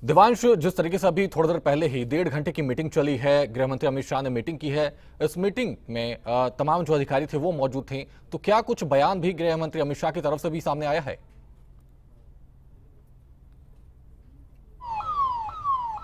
दिवांश, जिस तरीके से अभी थोड़ी देर पहले ही 1.5 घंटे की मीटिंग चली है, गृह मंत्री अमित शाह ने मीटिंग की है। इस मीटिंग में तमाम जो अधिकारी थे वो मौजूद थे, तो क्या कुछ बयान भी गृह मंत्री अमित शाह की तरफ से भी सामने आया है?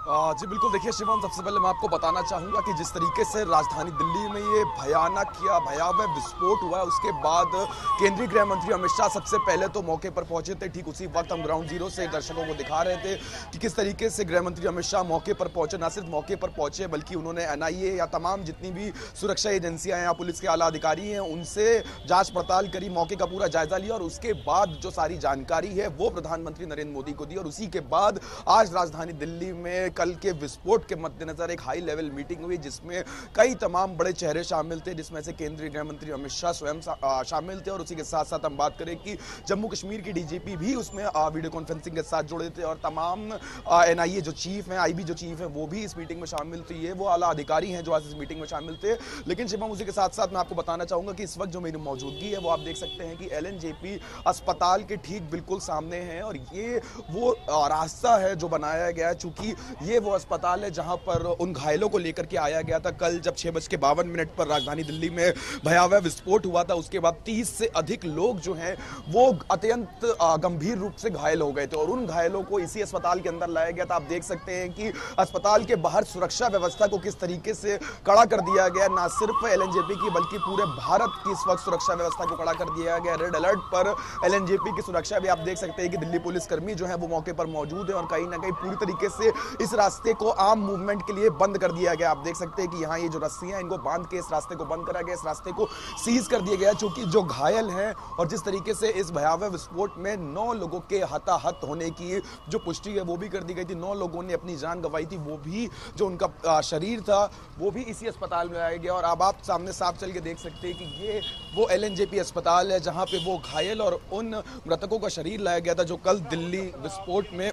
जी बिल्कुल, देखिए शिवम, सबसे पहले मैं आपको बताना चाहूँगा कि जिस तरीके से राजधानी दिल्ली में ये भयानक या भयावह विस्फोट हुआ है, उसके बाद केंद्रीय गृह मंत्री अमित शाह सबसे पहले तो मौके पर पहुंचे थे। ठीक उसी वक्त हम ग्राउंड जीरो से दर्शकों को दिखा रहे थे कि किस तरीके से गृह मंत्री अमित शाह मौके पर पहुंचे। न सिर्फ मौके पर पहुंचे बल्कि उन्होंने NIA या तमाम जितनी भी सुरक्षा एजेंसियां हैं या पुलिस के आला अधिकारी हैं उनसे जाँच पड़ताल करी, मौके का पूरा जायजा लिया और उसके बाद जो सारी जानकारी है वो प्रधानमंत्री नरेंद्र मोदी को दी। और उसी के बाद आज राजधानी दिल्ली में कल के विस्फोट के मद्देनजर एक हाई लेवल मीटिंग हुई जिसमें कई तमाम बड़े चेहरे शामिल थे, जिसमें से केंद्रीय गृह मंत्री अमित शाह स्वयं शामिल थे। और उसी के साथ साथ हम बात करें कि जम्मू कश्मीर की DGP भी उसमें वीडियो कॉन्फ्रेंसिंग के साथ जुड़े थे और तमाम NIA जो चीफ हैं, IB जो चीफ हैं, वो भी इस मीटिंग में शामिल थे। ये वो आला अधिकारी हैं जो आज इस मीटिंग में शामिल थे। लेकिन शिवम, उसी के साथ साथ मैं आपको बताना चाहूंगा कि इस वक्त जो मेरी मौजूदगी है वो आप देख सकते हैं कि LNJP अस्पताल के ठीक बिल्कुल सामने है। और ये वो रास्ता है जो बनाया गया है, चूंकि ये वो अस्पताल है जहां पर उन घायलों को लेकर के आया गया था। कल जब 6:52 पर राजधानी दिल्ली में भयावह विस्फोट हुआ था, उसके बाद 30 से अधिक लोग जो हैं वो अत्यंत गंभीर रूप से घायल हो गए थे और उन घायलों को इसी अस्पताल के अंदर लाया गया था। आप देख सकते हैं कि अस्पताल के बाहर सुरक्षा व्यवस्था को किस तरीके से कड़ा कर दिया गया, ना सिर्फ LNJP की बल्कि पूरे भारत की इस वक्त सुरक्षा व्यवस्था को कड़ा कर दिया गया। रेड अलर्ट पर LNJP की सुरक्षा भी आप देख सकते हैं कि दिल्ली पुलिस कर्मी जो है वो मौके पर मौजूद है और कहीं ना कहीं पूरी तरीके से इस रास्ते को आम मूवमेंट के लिए बंद कर दिया गया। आप देख सकते हैं कि यहाँ ये जो रस्सियां इनको बांध के इस रास्ते को बंद करा गया, इस रास्ते को सीज कर दिया गया, क्योंकि जो घायल हैं और जिस तरीके से इस भयावह विस्फोट में 9 लोगों के हताहत होने की जो पुष्टि है वो भी कर दी गई थी। 9 लोगों ने अपनी जान गंवाई थी, वो भी जो उनका शरीर था वो भी इसी अस्पताल में लाया गया। और अब आप सामने साफ चल के देख सकते हैं कि ये वो LNJP अस्पताल है जहाँ पे वो घायल और उन मृतकों का शरीर लाया गया था जो कल दिल्ली विस्फोट में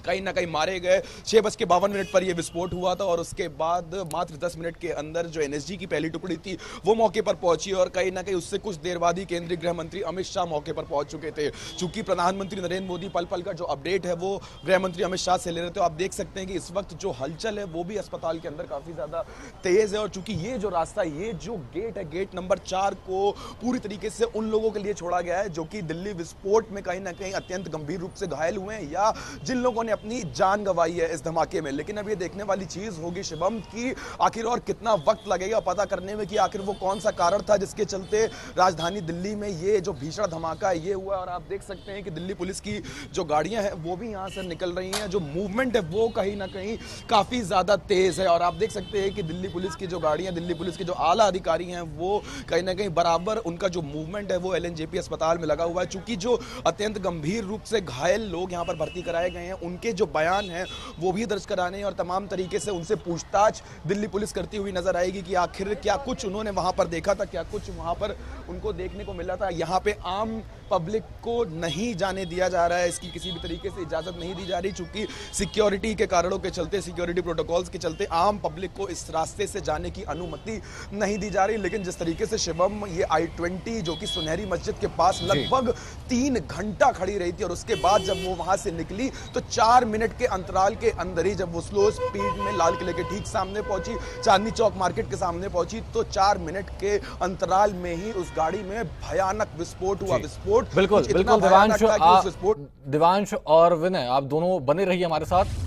कहीं ना कहीं मारे गए। 6:52 पर यह विस्फोट हुआ था और उसके बाद मात्र 10 मिनट के अंदर जो NSG की पहली टुकड़ी थी वो मौके पर पहुंची और कहीं ना कहीं उससे कुछ देर बाद ही केंद्रीय गृह मंत्री अमित शाह मौके पर पहुंच चुके थे। चूंकि प्रधानमंत्री नरेंद्र मोदी पल पल का जो अपडेट है वो गृह मंत्री अमित शाह से ले रहे थे। आप देख सकते हैं कि इस वक्त जो हलचल है वो भी अस्पताल के अंदर काफी ज्यादा तेज है। और चूंकि ये जो रास्ता, ये जो गेट है, गेट नंबर 4 को पूरी तरीके से उन लोगों के लिए छोड़ा गया है जो कि दिल्ली विस्फोट में कहीं ना कहीं अत्यंत गंभीर रूप से घायल हुए हैं या जिन लोगों ने अपनी जान गंवाई है इस धमाके में। लेकिन अब ये देखने वाली चीज होगी शिवम कि आखिर और कितना वक्त लगेगा पता करने में कि आखिर वो कौन सा कारण था जिसके चलते राजधानी दिल्ली में ये जो भीषण धमाका है ये हुआ। और आप देख सकते हैं कि दिल्ली पुलिस की जो गाड़ियां हैं वो भी यहां से निकल रही हैं, जो मूवमेंट है वो कहीं ना कहीं काफी ज्यादा तेज है। और आप देख सकते हैं कि दिल्ली पुलिस की जो गाड़ियां, दिल्ली पुलिस के जो आला अधिकारी हैं वो कहीं ना कहीं बराबर उनका जो मूवमेंट है वो LNJP अस्पताल में लगा हुआ है। चूंकि जो अत्यंत गंभीर रूप से घायल लोग यहाँ पर भर्ती कराए गए हैं उनके जो बयान है वो भी दर्ज कराने और तमाम तरीके से उनसे पूछताछ दिल्ली पुलिस करती हुई नजर आएगी कि आखिर क्या कुछ उन्होंने वहां पर देखा था, क्या कुछ वहां पर उनको देखने को मिला था। यहाँ पे आम पब्लिक को नहीं जाने दिया जा रहा है, इसकी किसी भी तरीके से इजाजत नहीं दी जा रही, चूंकि सिक्योरिटी के कारणों के चलते, सिक्योरिटी प्रोटोकॉल्स के चलते आम पब्लिक को इस रास्ते से जाने की अनुमति नहीं दी जा रही। लेकिन जिस तरीके से शिवम ये I-20 जो कि सुनहरी मस्जिद के पास लगभग 3 घंटा खड़ी रही थी और उसके बाद जब वो वहां से निकली तो 4 मिनट के अंतराल के अंदर ही जब वो स्लो स्पीड में लाल किले के ठीक सामने पहुंची, चांदनी चौक मार्केट के सामने पहुंची, तो 4 मिनट के अंतराल में ही उस गाड़ी में भयानक विस्फोट हुआ। विस्फोट बिल्कुल बिल्कुल दिवांश और विनय, आप दोनों बने रहिए हमारे साथ।